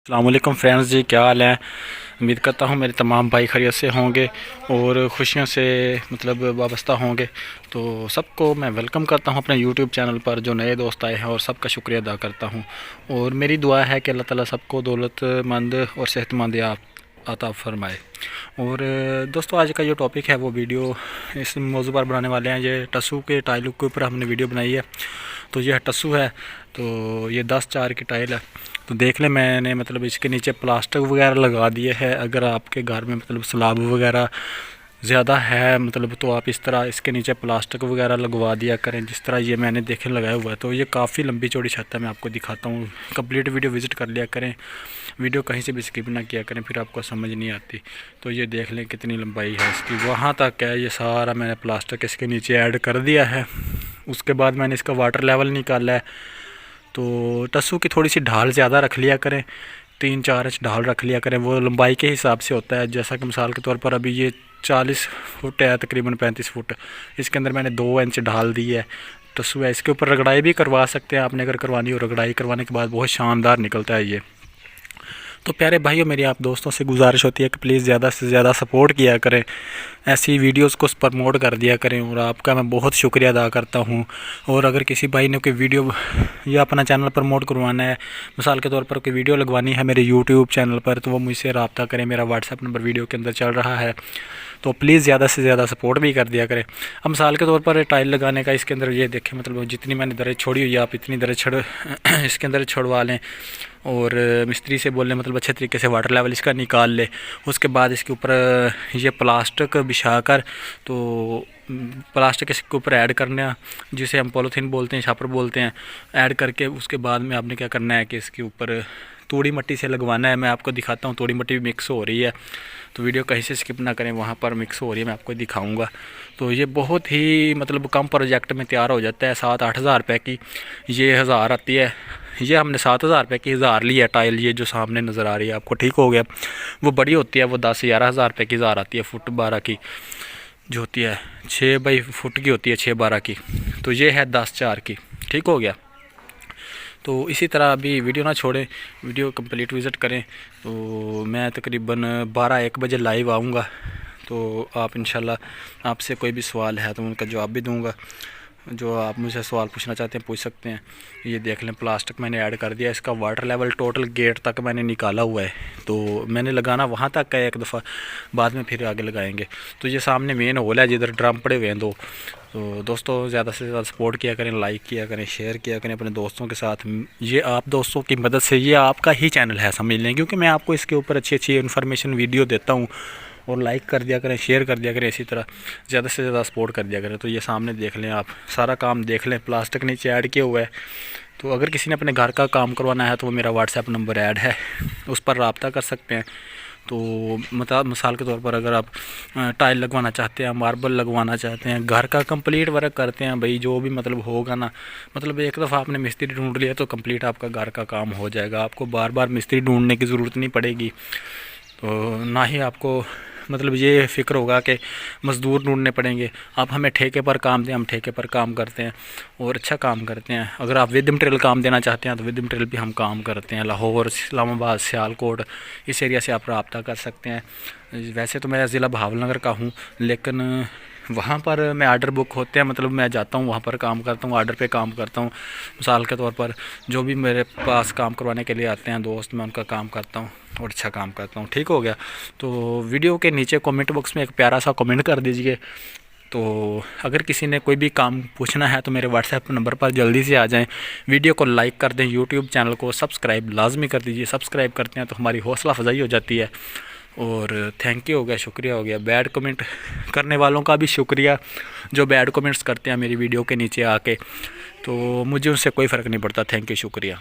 अस्सलाम वालेकुम फ्रेंड्स जी, क्या हाल है। उम्मीद करता हूँ मेरे तमाम भाई खैरियत से होंगे और खुशियों से वाबस्ता होंगे। तो सबको मैं वेलकम करता हूँ अपने यूट्यूब चैनल पर। जो नए दोस्त आए हैं और सबका शुक्रिया अदा करता हूँ और मेरी दुआ है कि अल्लाह ताला सबको दौलतमंद और सेहतमंद अता फरमाए। और दोस्तों, आज का जो टॉपिक है वो वीडियो इस मौजू पर बनाने वाले हैं। ये टस्सू के टाइल के ऊपर हमने वीडियो बनाई है। तो यह टस्सू है, तो ये 10-4 की टाइल है। तो देख लें, मैंने इसके नीचे प्लास्टिक वगैरह लगा दिए है। अगर आपके घर में स्लाब वगैरह ज़्यादा है तो आप इस तरह इसके नीचे प्लास्टिक वगैरह लगवा दिया करें, जिस तरह ये मैंने देखे लगाया हुआ है। तो ये काफ़ी लंबी चौड़ी छत है, मैं आपको दिखाता हूँ। कंप्लीट वीडियो विज़िट कर लिया करें, वीडियो कहीं से भी स्किप ना किया करें, फिर आपको समझ नहीं आती। तो ये देख लें कितनी लंबाई है इसकी, वहाँ तक है। ये सारा मैंने प्लास्टिक इसके नीचे ऐड कर दिया है। उसके बाद मैंने इसका वाटर लेवल निकाला है। तो टस्सू की थोड़ी सी ढाल ज़्यादा रख लिया करें, 3-4 इंच ढाल रख लिया करें। वो लंबाई के हिसाब से होता है। जैसा कि मिसाल के तौर पर अभी ये 40 फुट है, तकरीबन 35 फुट। इसके अंदर मैंने 2 इंच ढाल दी है। टस्सू है, इसके ऊपर रगड़ाई भी करवा सकते हैं आपने, अगर करवानी हो। रगड़ाई करवाने के बाद बहुत शानदार निकलता है ये। तो प्यारे भाइयों, मेरी आप दोस्तों से गुजारिश होती है कि प्लीज़ ज़्यादा से ज़्यादा सपोर्ट किया करें, ऐसी वीडियोस को प्रमोट कर दिया करें। और आपका मैं बहुत शुक्रिया अदा करता हूं। और अगर किसी भाई ने कोई वीडियो या अपना चैनल प्रमोट करवाना है, मिसाल के तौर पर कोई वीडियो लगवानी है मेरे यूट्यूब चैनल पर, तो वो मुझसे रब्ता करें। मेरा व्हाट्सएप नंबर वीडियो के अंदर चल रहा है। तो प्लीज़ ज़्यादा से ज़्यादा सपोर्ट भी कर दिया करें। अब मिसाल के तौर पर टाइल लगाने का, इसके अंदर ये देखें, जितनी मैंने दरें छोड़ी हुई है, आप इतनी दरें इसके अंदर छुड़वा लें। और मिस्त्री से बोल लें अच्छे तरीके से वाटर लेवल इसका निकाल ले। उसके बाद इसके ऊपर ये प्लास्टिक बिछा कर, तो प्लास्टिक इसके ऊपर ऐड करना, जिसे हम पॉलीथीन बोलते हैं, छापर बोलते हैं। ऐड करके उसके बाद में आपने क्या करना है कि इसके ऊपर तोड़ी मिट्टी से लगवाना है। मैं आपको दिखाता हूँ, तोड़ी मिट्टी भी मिक्स हो रही है। तो वीडियो कहीं से स्किप ना करें, वहाँ पर मिक्स हो रही है, मैं आपको दिखाऊंगा। तो ये बहुत ही कम प्रोजेक्ट में तैयार हो जाता है। 7-8 हज़ार रुपये की ये 1000 आती है। ये हमने 7,000 रुपये की 1000 ली है टाइल। ये जो सामने नज़र आ रही है आपको, ठीक हो गया। वो बड़ी होती है, वो 10-11 हज़ार रुपये की 1000 आती है। फुट 12 की जो होती है, 6 बाई फुट की होती है, 6-12 की। तो ये है 10-4 की, ठीक हो गया। तो इसी तरह अभी वीडियो ना छोड़ें, वीडियो कंप्लीट विज़िट करें। तो मैं तकरीबन 12-1 बजे लाइव आऊँगा। तो आप इंशाल्लाह, आपसे कोई भी सवाल है तो उनका जवाब भी दूँगा। जो आप मुझसे सवाल पूछना चाहते हैं पूछ सकते हैं। ये देख लें, प्लास्टिक मैंने ऐड कर दिया। इसका वाटर लेवल टोटल गेट तक मैंने निकाला हुआ है। तो मैंने लगाना वहाँ तक है एक दफ़ा, बाद में फिर आगे लगाएंगे। तो ये सामने मेन होल है, जिधर ड्रम पड़े हुए हैं 2। तो दोस्तों, ज़्यादा से ज़्यादा सपोर्ट किया करें, लाइक किया करें, शेयर किया करें अपने दोस्तों के साथ। ये आप दोस्तों की मदद से ये आपका ही चैनल है, समझ लें, क्योंकि मैं आपको इसके ऊपर अच्छी अच्छी इन्फॉर्मेशन वीडियो देता हूँ। और लाइक कर दिया करें, शेयर कर दिया करें, इसी तरह ज़्यादा से ज़्यादा सपोर्ट कर दिया करें। तो ये सामने देख लें, आप सारा काम देख लें, प्लास्टिक नीचे ऐड किया हुआ है। तो अगर किसी ने अपने घर का काम करवाना है तो वो मेरा व्हाट्सएप नंबर ऐड है, उस पर रब्ता कर सकते हैं। तो मिसाल के तौर पर अगर आप टाइल लगवाना चाहते हैं, मार्बल लगवाना चाहते हैं, घर का कंप्लीट वर्क करते हैं भाई, जो भी होगा ना, एक दफ़ा आपने मिस्त्री ढूंढ लिया तो कंप्लीट आपका घर का काम हो जाएगा। आपको बार बार मिस्त्री ढूंढने की ज़रूरत नहीं पड़ेगी। तो ना ही आपको ये फ़िक्र होगा कि मज़दूर ढूंढने पड़ेंगे। आप हमें ठेके पर काम दें, हम ठेके पर काम करते हैं और अच्छा काम करते हैं। अगर आप विद मटेरियल काम देना चाहते हैं तो विद मटेरियल भी हम काम करते हैं। लाहौर, इस्लामाबाद, सियालकोट, इस एरिया से आप रब्ता कर सकते हैं। वैसे तो मैं ज़िला भावलनगर का हूँ, लेकिन वहाँ पर मैं आर्डर बुक होते हैं, मैं जाता हूँ वहाँ पर काम करता हूँ, आर्डर पे काम करता हूँ। मिसाल के तौर पर जो भी मेरे पास काम करवाने के लिए आते हैं दोस्त, मैं उनका काम करता हूँ और अच्छा काम करता हूँ, ठीक हो गया। तो वीडियो के नीचे कमेंट बॉक्स में एक प्यारा सा कमेंट कर दीजिए। तो अगर किसी ने कोई भी काम पूछना है तो मेरे व्हाट्सएप नंबर पर जल्दी से आ जाएं। वीडियो को लाइक कर दें, यूट्यूब चैनल को सब्सक्राइब लाजमी कर दीजिए। सब्सक्राइब करते हैं तो हमारी हौसला अफजाई हो जाती है। और थैंक यू हो गया, शुक्रिया हो गया। बैड कमेंट करने वालों का भी शुक्रिया, जो बैड कमेंट्स करते हैं मेरी वीडियो के नीचे आके। तो मुझे उनसे कोई फ़र्क नहीं पड़ता। थैंक यू, शुक्रिया।